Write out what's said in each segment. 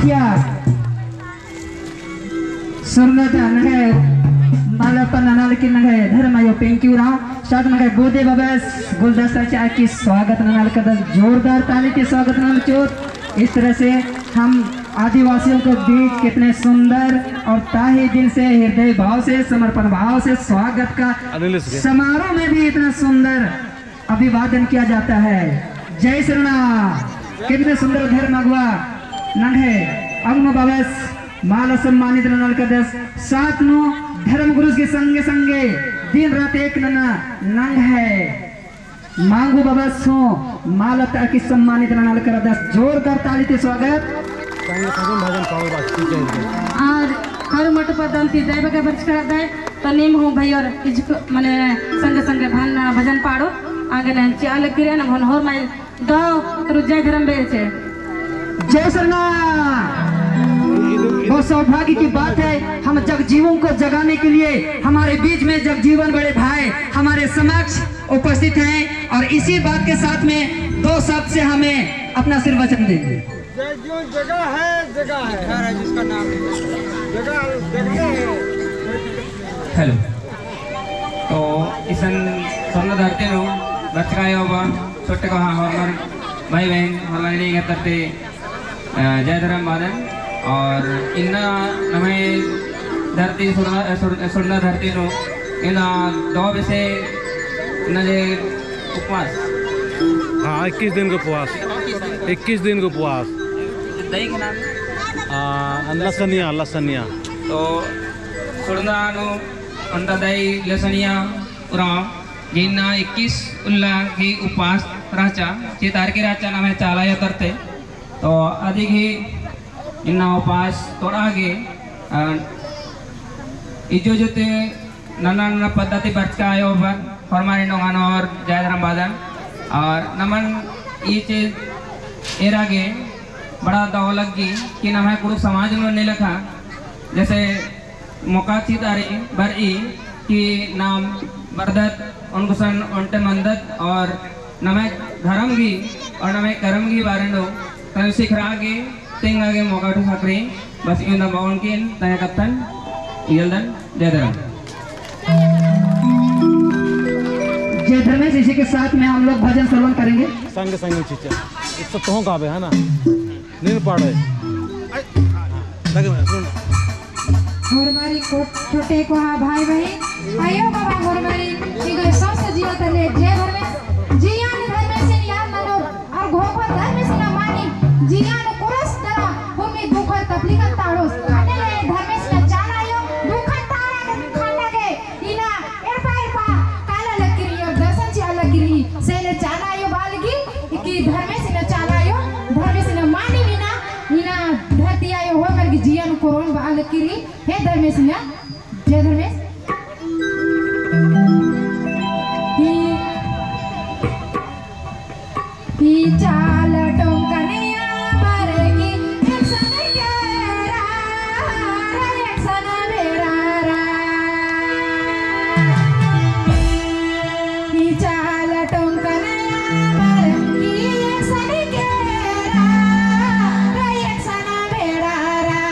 Akia Surnata nagai Malapan nanalikin nagai Dharmayo thank you ना साथ में गोदे बबस गुलदस्ता चाय की स्वागत नाल कदर जोरदार ताली के स्वागत नाल चोट। इस तरह से हम आदिवासियों के बीच कितने सुंदर और ताहे दिल से हृदय भाव से समर्पण भाव से स्वागत का समारोह में भी इतना सुंदर अभिवादन किया जाता है। जय श्रीना कितने सुंदर घर मगवा नंगे अग्नो बबस माला सम्मानित नाल कदर साथ नो धर्म गुरु के संगे संगे दिन रात एक नंग है मांगू बाबा सो मालत की सम्मानित नाल कर दस जोरदार ताली से स्वागत और हर मठ पदम ती दैव के बच कर दे तनीम हूं भाई और माने संग संग भजन पाड़ो आगे न चाल किरे न भन होर माई दो रुजय धर्म बेचे। जय सरना बहुत सौभाग्य की बात है हम जगजीवन को जगाने के लिए हमारे बीच में जगजीवन बड़े भाई हमारे समक्ष उपस्थित हैं और इसी बात के साथ में दो शब्द से हमें अपना सिर वचन देंगे। जगह है जिसका नाम जगह है। हेलो तो इसन स्वर्ण धरते नो बचकायो बा छोटे को हाँ हमार भाई बहन हमारे लिए करते जय धर्म बादन और इन्ना हमें धरती स्वर्ण धरती नो इन्ना दो बसे नजे उपवास हाँ 21 दिन का उपवास 21 दिन का उपवास दही के नाम लसनिया तो स्वर्ण नो अंडा दही लसनिया उरा जिन्ना 21 उल्ला की उपवास राचा चितार के राचा नाम है चालाया करते तो अधिक ही इन्ना उपास तोड़ा गे इजो जोते नन्ना पद्धति बचका आयो बन फरमानी नोगान और जयधर्म बादन और नमन ये चीज एरागे बड़ा दाव लगी कि न है कुछ समाज में नहीं लिखा जैसे मौका चितारी बरी कि नाम बरदत उनको सन उनटे मंदत और नमे धर्म की और नमे कर्म की बारे नो तन सिखरा के तेंगा के मौका उठा सकते बस इन बाउंड के तय कप्तान यलदन जय धर्म। जय धर्मेश इसी के साथ में हम लोग भजन श्रवण करेंगे संग संग चीचा इससे तो का है ना नींद पड़े लगे सुन गोरमारी को छोटे को हाँ भाई भाई आयो बाबा गोरमारी इगो सब से जीवन तले जय धर्मेश जियान धर्मेश से याद मानो और घोपर धर्मेश ना मानी जियान कुरस तरह भूमि दुख तकलीफ ताड़ोस खाने ले धर्मेश ना चालायो दुख तारा के खाना के इना एरपा काला लकीरी और दर्शन चाला गिरी से ले चालायो बालगी कि धर्मेश ना चालायो धर्मेश ना मानी बिना इना धरती आयो हो कर जियान कोरोन बालकीरी हे धर्मेश ना जय धर्मेश चाल टोंकनिया मरेगी एक सन केरा एक सन बेरारा चाल टोंकनिया मरेगी एक सन केरा एक सन बेरारा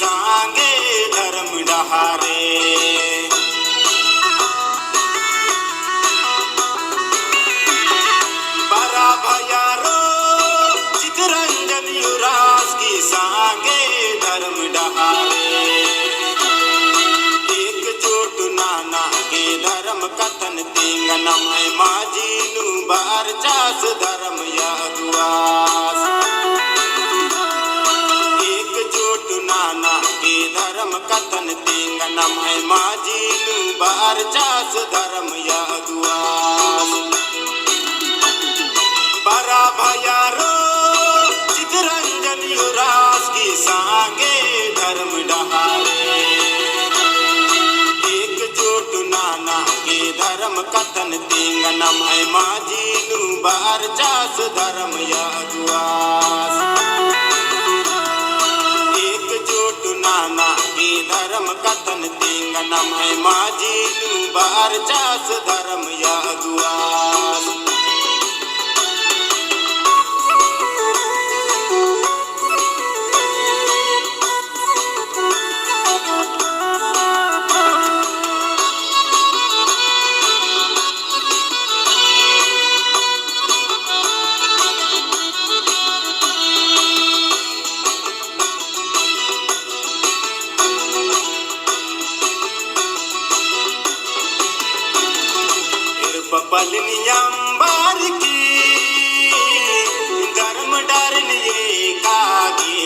सांगे धर्म डहारे बरा भयारो चितरंजन युवराज की सांगे धर्म डहारे एकजुट नाना के धर्म कथन तिंगनम माझी नु बार चास धर्म यादुआस एकजुट नाना के धर्म कथन तिंगनम माझी नु बार चास धर्म यादुआस बरा भयारो चितरंजन युवराज की सांगे धर्म डहारे एकजुट नाना के धर्म कथन तिंगनम माझी नु बार चास धर्म यादुआस एकजुट नाना के धर्म कथन तिंगनम माझी नु बार चास धर्म यादुआस पलनियंबर की धर्म डरन ये कागे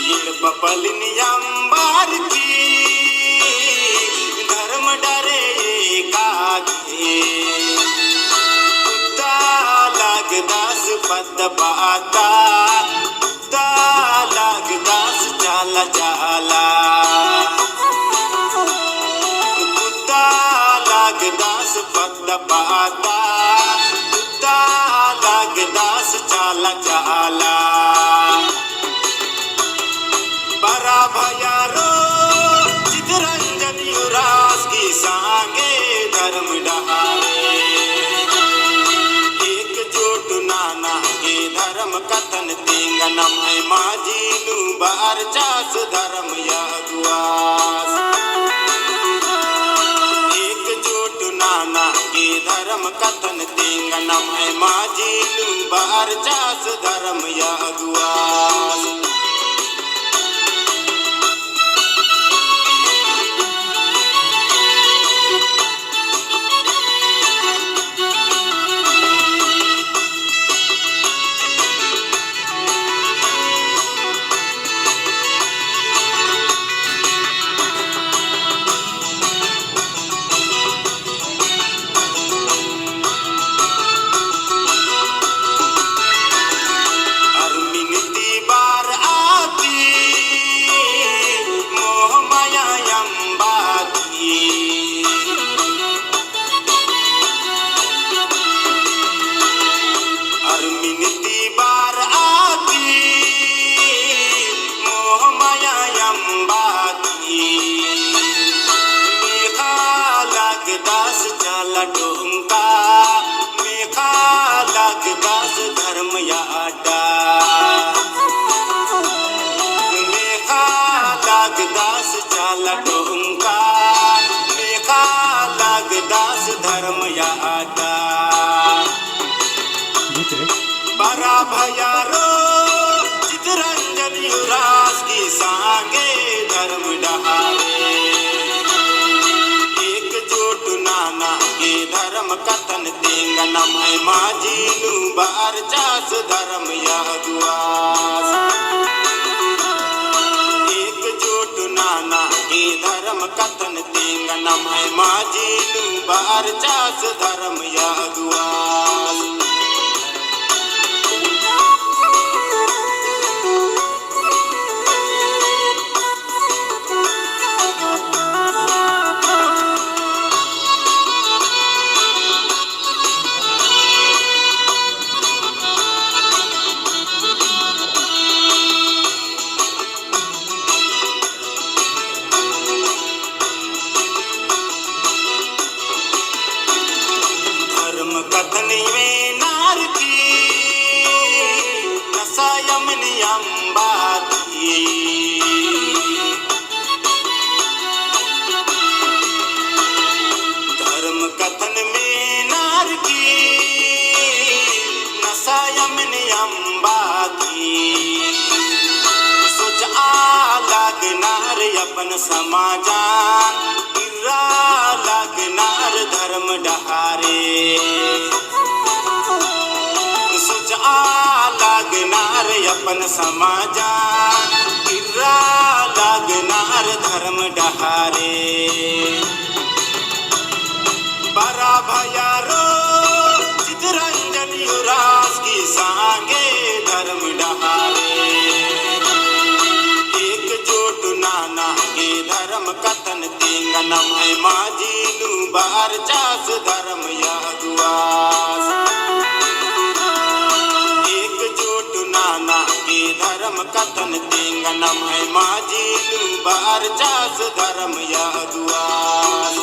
ये पलनियंबर की धर्म डरे ये कागे कुत्ता लगदास पद पाता कुत्ता लगदास जाला जाला लागदास पद पाता कुत्ता लागदास चाला चाला बरा भयारो चितरंजन युवराज की सांगे धर्म डहारे एकजुट नाना के धर्म कथन तिंगनम माझी नु बार चास धर्म यादुआस नाना के धर्म कथन तिंगनम माझी नु बार चास धर्म यादुआस लागदास धर्म यादा मेघा लागदास चाला डोंका मेघा लागदास धर्म यादा बरा भयारो चितरंजन युवराज की सांगे धर्म डहारे एकजुट नाना के धर्म कथन तिंगनम माझी नु बार चास धर्म यादुआस एकजुट नाना के धर्म कथन तिंगनम माझी नु बार चास धर्म यादुआस कथनी में मागन अंबा की सोच आ लागणार अपन समाजान इरा लागणार धर्म डहारे सोच आ लागणार अपन समाजान इरा लागणार धर्म डहारे बरा भयारो चितरंजन युवराज की सांगे धर्म डहारे एकजुट नाना के धर्म कथन तेंगनम है माझी नु बार चास धर्म यादुआस एकजुट नाना के धर्म कथन तेंगनम है माझी नु बार चास धर्म यादुआस